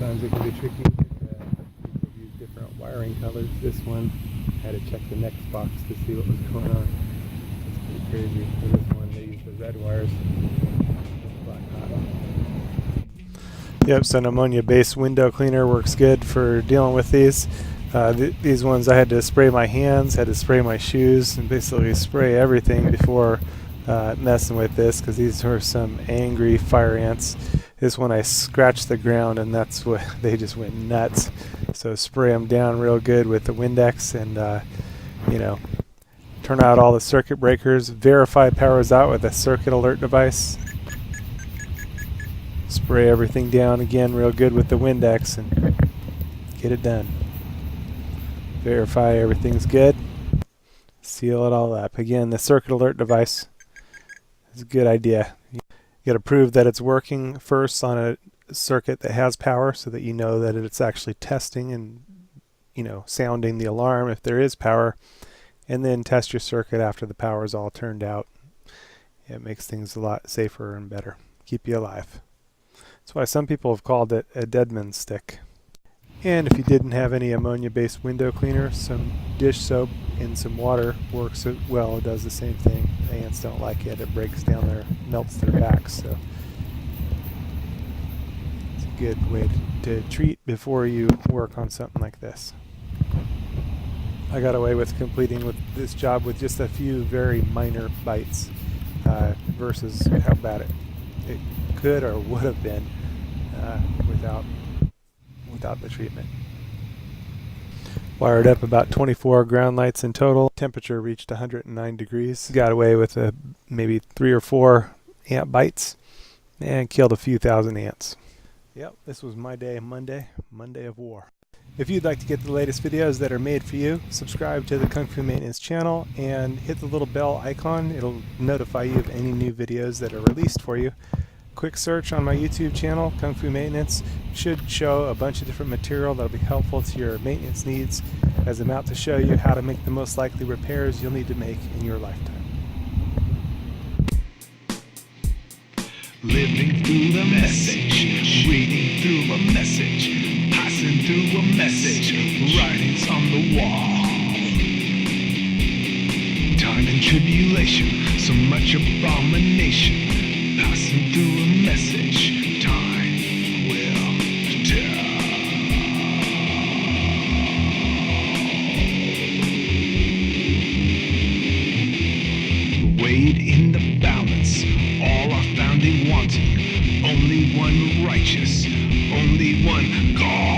sometimes it can be tricky. People use different wiring colors. This one, I had to check the next box to see what was going on. It's pretty crazy. For this one, they use the red wires. Black cotton. Yep, so an ammonia-based window cleaner works good for dealing with these. These ones I had to spray my hands, had to spray my shoes, and basically spray everything before messing with this, because these were some angry fire ants. This one I scratched the ground, and that's what they just went nuts. So spray them down real good with the Windex, and you know, turn out all the circuit breakers. Verify powers out with a circuit alert device. Spray everything down again real good with the Windex and get it done. Verify everything's good. Seal it all up. Again, the circuit alert device is a good idea. You got to prove that it's working first on a circuit that has power, so that you know that it's actually testing and, you know, sounding the alarm if there is power, and then test your circuit after the power is all turned out. It makes things a lot safer and better. Keep you alive. That's why some people have called it a deadman's stick. And if you didn't have any ammonia-based window cleaner, some dish soap and some water works well. It does the same thing. The ants don't like it. It breaks down melts their backs. So it's a good way to treat before you work on something like this. I got away with completing with this job with just a few very minor bites versus how bad it could or would have been without the treatment. Wired up about 24 ground lights in total. Temperature reached 109 degrees. Got away with maybe 3 or 4 ant bites and killed a few thousand ants. Yep, this was my day, Monday of war. If you'd like to get the latest videos that are made for you, subscribe to the Kung Fu Maintenance channel and hit the little bell icon. It'll notify you of any new videos that are released for you. Quick search on my YouTube channel, Kung Fu Maintenance, should show a bunch of different material that'll be helpful to your maintenance needs, as I'm out to show you how to make the most likely repairs you'll need to make in your lifetime. Living through the message, reading through a message, passing through a message, writings on the wall. Time and tribulation, so much abomination. Passing through a message, time will tell. Weighed in the balance, all are found in wanting. Only one righteous, only one God.